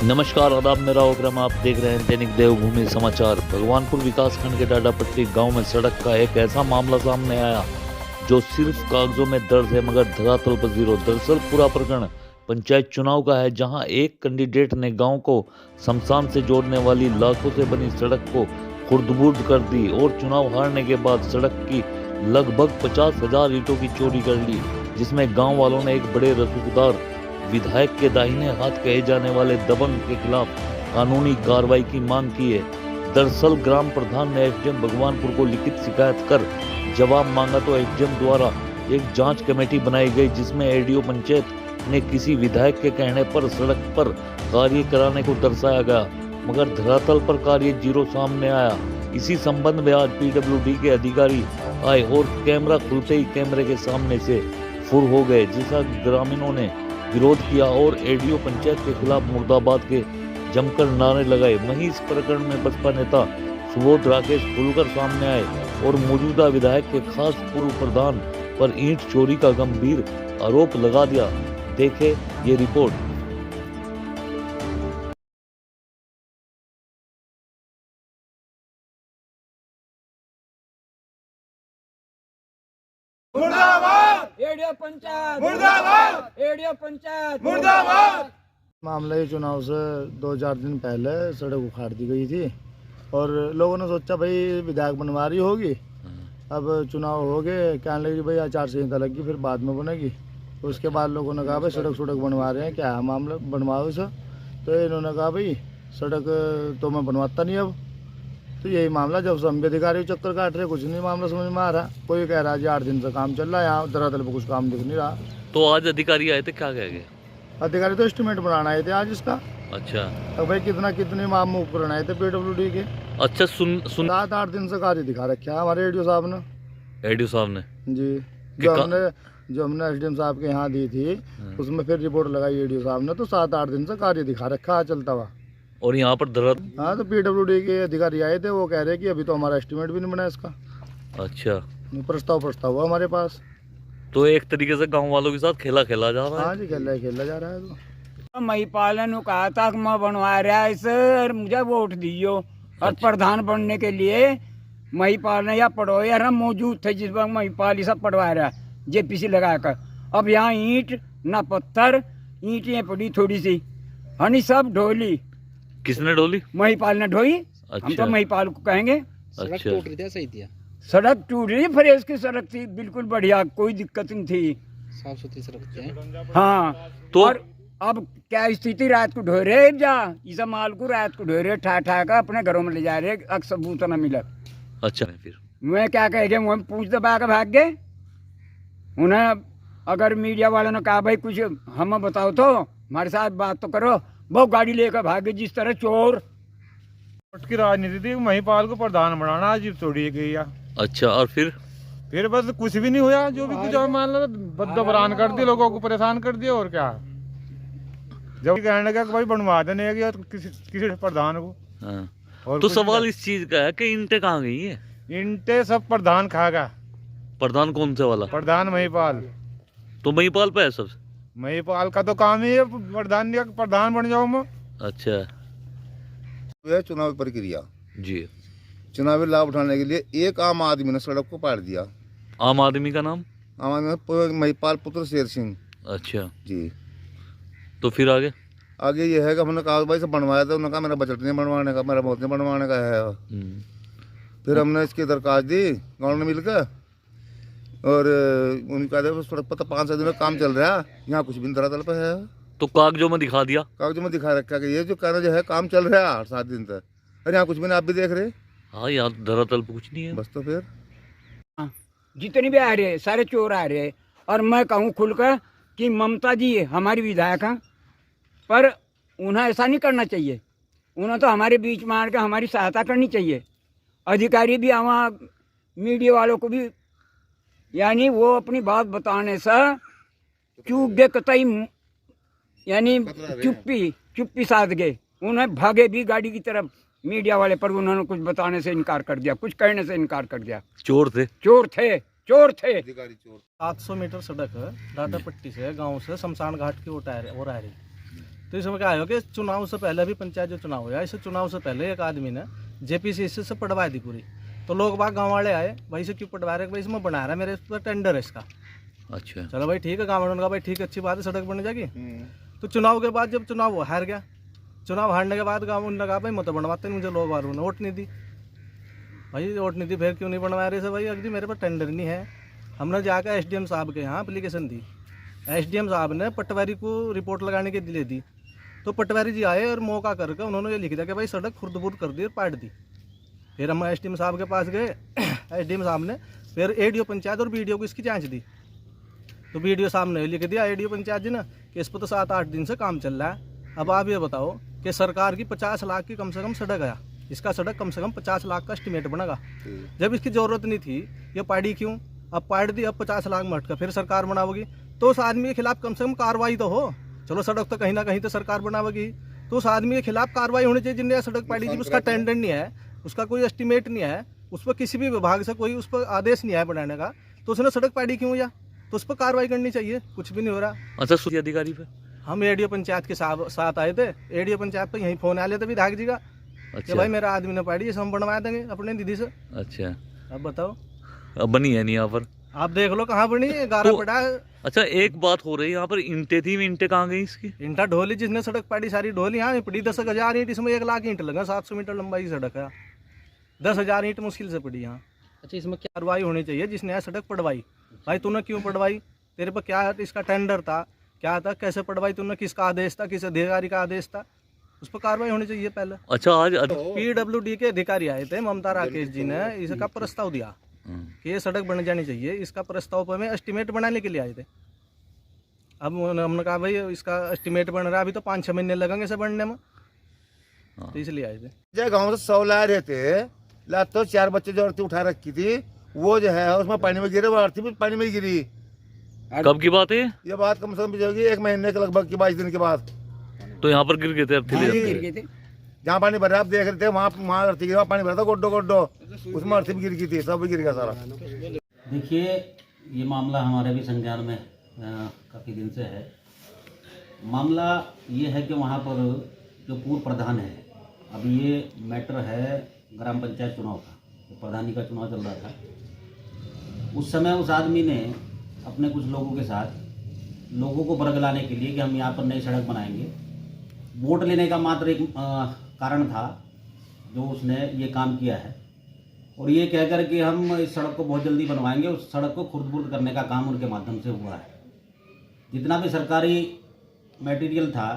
नमस्कार आदाब, मेरा ओग्राम, आप देख रहे हैं दैनिक देवभूमि समाचार। भगवानपुर विकासखंड के डाडापट्टी गांव में सड़क का एक ऐसा मामला सामने आया जो सिर्फ कागजों में दर्ज है मगर धरातल पर जीरो। दरअसल पूरा प्रकरण पंचायत चुनाव का है, जहां एक कैंडिडेट ने गांव को शमशान से जोड़ने वाली लाखों से बनी सड़क को खुर्द-बुर्द कर दी और चुनाव हारने के बाद सड़क की लगभग 50,000 ईंटों की चोरी कर ली, जिसमें गाँव वालों ने एक बड़े रसूखदार विधायक के दाहिने हाथ कहे जाने वाले दबंग के खिलाफ कानूनी कार्रवाई की मांग की है। दरअसल ग्राम प्रधान ने एसडीएम भगवानपुर को लिखित शिकायत कर जवाब मांगा तो एसडीएम द्वारा एक जांच कमेटी बनाई गई, जिसमें एडीओ पंचायत ने किसी विधायक के कहने पर सड़क पर कार्य कराने को दर्शाया गया, मगर धरातल पर कार्य जीरो सामने आया। इसी संबंध में आज पीडब्ल्यूडी के अधिकारी आए और कैमरा खुलते ही कैमरे के सामने से फुर हो गए, जिसका ग्रामीणों ने विरोध किया और एडीओ पंचायत के खिलाफ मुर्दाबाद के जमकर नारे लगाए। वहीं इस प्रकरण में बसपा नेता सुबोध राकेश खुलकर सामने आए और मौजूदा विधायक के खास पूर्व प्रधान पर ईंट चोरी का गंभीर आरोप लगा दिया। देखे ये रिपोर्ट। मुर्दाबाद एडीओ पंचायत, मुर्दाबाद एडीओ पंचायत, मुर्दाबाद। मामला ये चुनाव से 2-4 दिन पहले सड़क उखाड़ दी गई थी और लोगों ने सोचा भाई विधायक बनवा रही होगी, अब चुनाव हो गए, कहने लगी भाई आचार संहिता लगी फिर बाद में बनेगी। उसके बाद लोगों ने कहा भाई सड़क बनवा रहे हैं, क्या है मामला, बनवाओ इसे। तो इन्होंने कहा भाई सड़क तो मैं बनवाता नहीं अब। तो यही मामला, जब सब अधिकारी चक्कर काट रहे, कुछ नहीं मामला समझ में आ रहा। कोई कह रहा है 8 दिन से काम चल रहा है, यहाँ धरातल पर कुछ काम दिख नहीं रहा। तो आज अधिकारी आए थे, क्या कह गए? अधिकारी तो एस्टिमेट बनाना आए थे आज इसका। अच्छा, तो भाई कितने माम उपकरण आए थे पीडब्ल्यूडी के। अच्छा, सुन 7-8 दिन से कार्य दिखा रखा है हमारे एडीओ साहब ने। एडीओ साहब ने जी, जो हमने एसडीएम साहब के यहाँ दी थी, उसमें फिर रिपोर्ट लगाई एडीओ साहब ने, तो 7-8 दिन से कार्य दिखा रखा है चलता हुआ। और यहाँ पर धरातल, हाँ, तो पीडब्ल्यूडी के अधिकारी आए थे, वो कह रहे कि अभी तो हमारा एस्टिमेट भी नहीं बना इसका। अच्छा, प्रस्ताव हुआ हमारे पास। तो एक तरीके से गांव वालों के साथ खेला जा रहा है। हाँ जी, खेला जा रहा है। तो महिपाल ने कहा था कि मैं बनवा रहा है इसे और मुझे वोट दियो, और प्रधान बनने के लिए महिपाल ने या पढ़ो यार हम मौजूद थे जिस वक्त महिपाल ये सब पढ़वा रहा है जेपीसी लगाकर। अब यहाँ ईंट ना पत्थर, ईंटें पड़ी थोड़ी सी, हनी सब ढोली। किसने ढोली? महिपाल ने ढोई। अच्छा। हम तो महिपाल को कहेंगे। अच्छा, सड़क टूट रही, फ्रेश की सड़क थी, बिल्कुल बढ़िया, कोई दिक्कत नहीं थी, साफ सुथरी सड़क थी। हाँ, तो और अब क्या स्थिति, रात को ढो रहे जा इस माल को, रात को ढो रहे ठा कर अपने घरों में ले जा रहे, अक्सर सबूत न मिला। अच्छा, फिर मैं क्या कह गए, मैं पूछ दबा के भाग गए। उन्हें अगर मीडिया वालों ने कहा भाई कुछ हमें बताओ तो हमारे साथ बात तो करो, वो गाड़ी लेकर भागे जिस तरह चोर। की राजनीति थी, महिपाल को प्रधान बनाना आज तोड़ी गई है। अच्छा, और फिर बस कुछ भी नहीं हुआ, जो भी कुछ मान लो बदबरान कर दिया, लोगों को परेशान कर दिया, और क्या। जब कहने लगा कि भाई बनवा देने गया किसी प्रधान को। हाँ। और तो सवाल इस चीज का है कि ईंटें कहाँ गई है? ईंटे सब प्रधान खाएगा। प्रधान कौन से वाला? प्रधान महिपाल। तो महिपाल पे है सब? महिपाल का तो काम ही है प्रधान बन जाऊँ मैं। अच्छा यह चुनावी प्रक्रिया जी, चुनावी लाभ उठाने के लिए एक आम आदमी ने सड़क को पार दिया। आम आदमी का नाम? आम आदमी महिपाल पुत्र शेर सिंह अच्छा जी। तो फिर आगे ये है कि हमने कहा भाई से बनवाया था, उन्होंने कहा मेरा बजट नहीं बनवाने का, मेरा बहुत नहीं बनवाने का है। फिर हमने इसकी दरखास्त दी गाँव में मिलकर, और उन्हें कहा सड़क पर तो 5-6 दिन में काम चल रहा है, यहाँ कुछ भी नहीं धरातल पर है। तो कागजों में दिखा दिया? कागजों में दिखा रखा कि ये जो कहना जो है काम चल रहा है 8-7 दिन तक, अरे यहाँ कुछ भी नहीं, आप भी देख रहे। हाँ, यहाँ धरातल पर कुछ नहीं है बस। तो फिर जितने भी आ रहे सारे चोर आ रहे। और मैं कहूँ खुलकर कि ममता जी हमारी विधायक हैं, पर उन्हें ऐसा नहीं करना चाहिए। उन्हें तो हमारे बीच में आकर हमारी सहायता करनी चाहिए। अधिकारी भी वहाँ मीडिया वालों को भी, यानी वो अपनी बात बताने से चूक गए कतई, यानी चुप्पी साध गए। उन्हें भागे भी गाड़ी की तरफ मीडिया वाले, पर उन्होंने कुछ बताने से इनकार कर दिया, कुछ कहने से इनकार कर दिया। चोर थे। 700 मीटर सड़क है डाटापट्टी से गांव से शमशान घाट की ओर आ रही। तो इसमें क्या है कि चुनाव से पहले भी पंचायत जो चुनाव हुआ, इस चुनाव से पहले एक आदमी ने जेपीसीसी से पटवाई थी पूरी। तो लोग बाग गाँव वाले आए, भाई से क्यों पटवा रहे, भाई इसमें बना रहा है, मेरे पर टेंडर है इसका। अच्छा। चलो भाई ठीक है, गाँव वालों ने कहा भाई ठीक है, अच्छी बात है, सड़क बन जाएगी। तो चुनाव के बाद जब चुनाव वो हार गया, चुनाव हारने के बाद गाँव ने कहा भाई मैं तो बनवाते नहीं, मुझे लोग वालों ने वोट नहीं दी। भाई वोट नहीं दी, फिर क्यों नहीं बनवा रहे से, भाई अगर जी मेरे पास टेंडर नहीं है। हमने जाकर एसडीएम साहब के यहाँ एप्लीकेशन दी, एसडीएम साहब ने पटवारी को रिपोर्ट लगाने के लिए दी। तो पटवारी जी आए और मौका करके उन्होंने ये लिख दिया कि भाई सड़क खुर्द-बुर्द कर दी और पाट दी। फिर हम एसडीएम साहब के पास गए, एसडीएम साहब ने फिर एडीओ पंचायत और बीडीओ को इसकी जांच दी। तो बीडीओ साहब ने लिख दिया एडीओ पंचायत जी ने कि इस पर तो 7-8 दिन से काम चल रहा है। अब आप ये बताओ कि सरकार की 50 लाख की कम से कम सड़क आया, इसका सड़क कम से कम 50 लाख का एस्टीमेट बनेगा। जब इसकी ज़रूरत नहीं थी, ये पाड़ी क्यों, अब पाड़ दी, अब 50 लाख में अटका, फिर सरकार बनाओगी तो उस आदमी के खिलाफ कम से कम कार्रवाई तो हो। चलो सड़क तो कहीं ना कहीं तो सरकार बनावेगी, तो उस आदमी के खिलाफ कार्रवाई होनी चाहिए जिनने सड़क पाड़ी थी। उसका टेंडर नहीं है, उसका कोई एस्टीमेट नहीं है, उस पर किसी भी विभाग से कोई उस पर आदेश नहीं है बनाने का, तो उसने सड़क पाड़ी क्यों या, तो उस पर कार्रवाई करनी चाहिए। कुछ भी नहीं हो रहा। अच्छा, सूची अधिकारी पे हम एडीओ पंचायत के साथ आए थे, एडीओ पंचायत पे यहीं फोन आ लेते विधायक जी का कि अच्छा। भाई मेरा आदमी ने पाड़ी, हम बनवा देंगे अपने दीदी से। अच्छा, अब बताओ, अब बनी है नहीं यहाँ पर, आप देख लो कहाँ बनी है, गारा पड़ा है। अच्छा एक बात हो रही है, यहाँ पर ईंटें थी, ईंटें कहाँ गई इसकी? ईंटा ढोली, जिसने सड़क पाड़ी सारी ढोली यहाँ पड़ी। 10,000 ईंट, इसमें 1 लाख ईंट लगा, 700 मीटर लंबाई की सड़क है, 10,000 ईंट मुश्किल से पड़ी यहाँ। अच्छा, इसमें क्या कार्रवाई होनी चाहिए जिसने यहाँ सड़क पड़वाई। भाई तूने क्यों पड़वाई, तेरे पर क्या इसका टेंडर था, क्या था, कैसे पड़वाई तूने, किसका आदेश था, किस अधिकारी का आदेश था, उस पर कार्रवाई होनी चाहिए पहले। अच्छा, आज पीडब्ल्यूडी के अधिकारी आए थे, ममता राकेश जी ने इसका प्रस्ताव दिया कि ये सड़क बन जानी चाहिए। इसका प्रस्ताव पर हमें एस्टीमेट बनाने के लिए आए थे। अब हमने कहा भाई इसका एस्टीमेट बन रहा है, अभी तो 5-6 महीने लगेंगे इसे बनने में, तो इसलिए आए थे। जय गाँव से 100 लाए रहते, तो 4 बच्चे जो आरती उठा रखी थी, वो जो है उसमें पानी में गिरे, वो आरती भी पानी में ही गिरी। कब की बात है ये बात कम से कम होगी 1 महीने के लगभग की, 22 दिन के बाद। तो यहाँ पर गिर गए थे अर्थी ले गिर जाते? गए थे। जहाँ पानी भरा आप देख रहे थे, वहाँ अर्थी गिरा, पानी भरा था गोड्डो गोड्डो, उसमें अर्थी भी गिर गई थी, सब गिर गया सारा। देखिए, ये मामला हमारे भी संज्ञान में काफ़ी दिन से है। मामला ये है कि वहाँ पर जो पूर्व प्रधान है, अब ये मैटर है ग्राम पंचायत चुनाव का, तो प्रधानी का चुनाव चल रहा था। उस समय उस आदमी ने अपने कुछ लोगों के साथ लोगों को बरगलाने के लिए कि हम यहाँ पर नई सड़क बनाएंगे, वोट लेने का मात्र एक कारण था जो उसने ये काम किया है। और ये कहकर कि हम इस सड़क को बहुत जल्दी बनवाएंगे, उस सड़क को खुर्द-बुर्द करने का काम उनके माध्यम से हुआ है। जितना भी सरकारी मटेरियल था,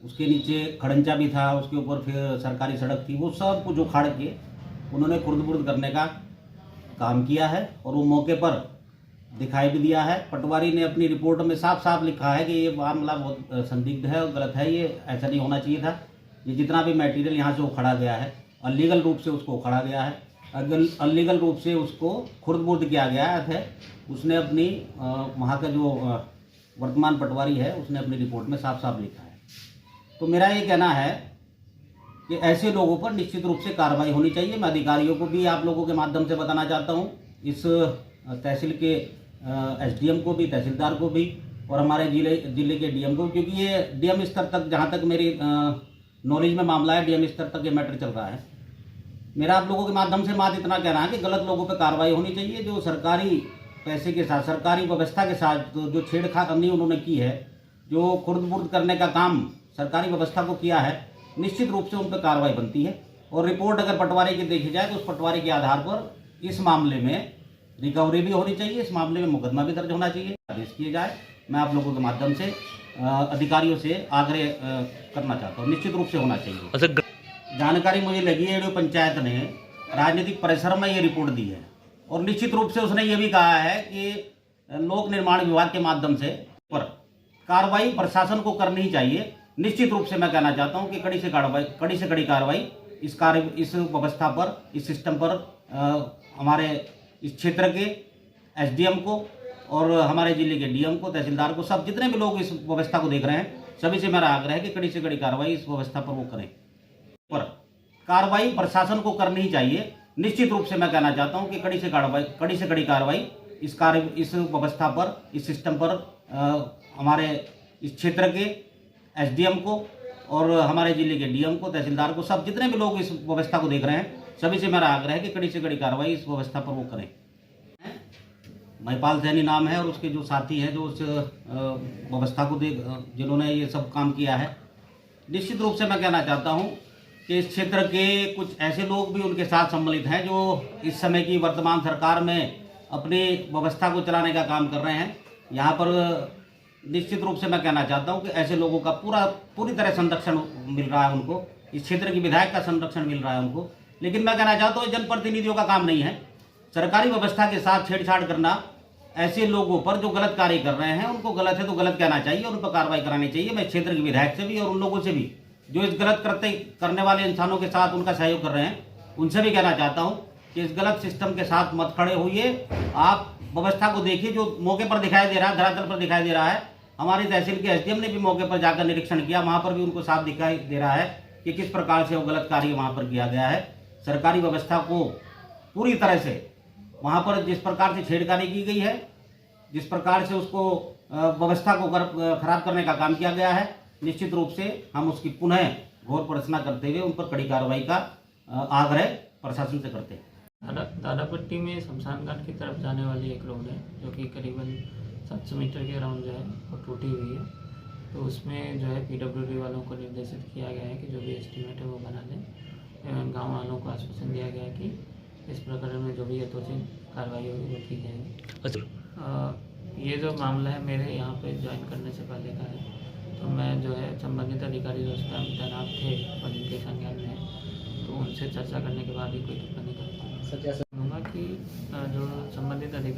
उसके नीचे खड़ंचा भी था, उसके ऊपर फिर सरकारी सड़क थी, वो सब कुछ उखाड़ के उन्होंने खुर्द-बुर्द करने का काम किया है। और वो मौके पर दिखाई भी दिया है। पटवारी ने अपनी रिपोर्ट में साफ साफ लिखा है कि ये मामला बहुत संदिग्ध है और गलत है, ये ऐसा नहीं होना चाहिए था। ये जितना भी मटेरियल यहाँ से उखड़ा गया है, अनलीगल रूप से उसको उखड़ा गया है, अनलीगल रूप से उसको खुर्द-बुर्द किया गया है। उसने अपनी वहाँ का जो वर्तमान पटवारी है, उसने अपनी रिपोर्ट में साफ साफ लिखा है। तो मेरा ये कहना है कि ऐसे लोगों पर निश्चित रूप से कार्रवाई होनी चाहिए। मैं अधिकारियों को भी आप लोगों के माध्यम से बताना चाहता हूँ, इस तहसील के एसडीएम को भी, तहसीलदार को भी, और हमारे जिले के डीएम को, क्योंकि ये डीएम स्तर तक, जहाँ तक मेरी नॉलेज में मामला है, डीएम स्तर तक ये मैटर चल रहा है। मेरा आप लोगों के माध्यम से मात्र इतना कहना है कि गलत लोगों पर कार्रवाई होनी चाहिए। जो सरकारी पैसे के साथ, सरकारी व्यवस्था के साथ जो छेड़खानी उन्होंने की है, जो खुर्द-बुर्द करने का काम सरकारी व्यवस्था को किया है, निश्चित रूप से उन पर कार्रवाई बनती है। और रिपोर्ट अगर पटवारी की देखी जाए तो उस पटवारी के आधार पर इस मामले में रिकवरी भी होनी चाहिए, इस मामले में मुकदमा भी दर्ज होना चाहिए, आदेश किए जाए। मैं आप लोगों के माध्यम से अधिकारियों से आग्रह करना चाहता हूँ, निश्चित रूप से होना चाहिए। अच्छा, जानकारी मुझे लगी है, पंचायत ने राजनीतिक परिसर में ये रिपोर्ट दी है और निश्चित रूप से उसने ये भी कहा है कि लोक निर्माण विभाग के माध्यम से पर कार्रवाई प्रशासन को करनी ही चाहिए। निश्चित रूप से मैं कहना चाहता हूँ कि कड़ी से कड़ी कार्रवाई इस व्यवस्था पर, इस सिस्टम पर हमारे इस क्षेत्र के एसडीएम को और हमारे जिले के डीएम को, तहसीलदार को, सब जितने भी लोग इस व्यवस्था को देख रहे हैं, सभी से मेरा आग्रह है कि कड़ी से कड़ी कार्रवाई इस व्यवस्था पर वो करें। पर कार्रवाई प्रशासन को करनी ही चाहिए। निश्चित रूप से मैं कहना चाहता हूं कि कड़ी से कड़ी कार्रवाई इस व्यवस्था पर, इस सिस्टम पर हमारे इस क्षेत्र के एसडीएम को और हमारे जिले के डीएम को, तहसीलदार को, सब जितने भी लोग इस व्यवस्था को देख रहे हैं, सभी से मेरा आग्रह है कि कड़ी से कड़ी कार्रवाई इस व्यवस्था पर वो करें। महिपाल सैनी नाम है और उसके जो साथी हैं जो उस व्यवस्था को जिन्होंने ये सब काम किया है, निश्चित रूप से मैं कहना चाहता हूँ कि इस क्षेत्र के कुछ ऐसे लोग भी उनके साथ सम्मिलित हैं जो इस समय की वर्तमान सरकार में अपनी व्यवस्था को चलाने का काम कर रहे हैं। यहाँ पर निश्चित रूप से मैं कहना चाहता हूँ कि ऐसे लोगों का पूरी तरह संरक्षण मिल रहा है उनको, इस क्षेत्र की विधायक का संरक्षण मिल रहा है उनको। लेकिन मैं कहना चाहता हूँ जनप्रतिनिधियों का काम नहीं है सरकारी व्यवस्था के साथ छेड़छाड़ करना। ऐसे लोगों पर जो गलत कार्य कर रहे हैं उनको गलत है तो गलत कहना चाहिए और उन पर कार्रवाई करानी चाहिए। मैं क्षेत्र के विधायक से भी और उन लोगों से भी जो इस गलत कृत्य करने वाले इंसानों के साथ उनका सहयोग कर रहे हैं, उनसे भी कहना चाहता हूँ कि इस गलत सिस्टम के साथ मत खड़े होइए। आप व्यवस्था को देखिए जो मौके पर दिखाई दे रहा है, धरातल पर दिखाई दे रहा है। हमारी तहसील के एसडीएम ने भी मौके पर जाकर निरीक्षण किया, वहाँ पर भी उनको साफ दिखाई दे रहा है कि किस प्रकार से वो गलत कार्य वहाँ पर किया गया है। सरकारी व्यवस्था को पूरी तरह से वहाँ पर जिस प्रकार से छेड़खानी की गई है, जिस प्रकार से उसको व्यवस्था को खराब करने का काम किया गया है, निश्चित रूप से हम उसकी पुनः घोर भर्त्सना करते हुए उन पर कड़ी कार्रवाई का आग्रह प्रशासन से करते हैं। दादापट्टी में शमशान घाट की तरफ जाने वाली एक रोड है जो कि करीबन 700 मीटर के अराउंड जो है वो टूटी हुई है। तो उसमें जो है पीडब्ल्यूडी वालों को निर्देशित किया गया है कि जो भी एस्टीमेट है वो बना लें। गाँव वालों को आश्वासन दिया गया है कि इस प्रकरण में जो भी यथोचित कार्रवाई होगी वो की जाएगी। ये जो मामला है मेरे यहाँ पे ज्वाइन करने से पहले का है, तो मैं जो है संबंधित अधिकारी जो उसका तैनात थे और जिनके संज्ञान में, तो उनसे चर्चा करने के बाद ही कोई टिप्पणी कर पाऊँगा कि जो संबंधित अधिकारी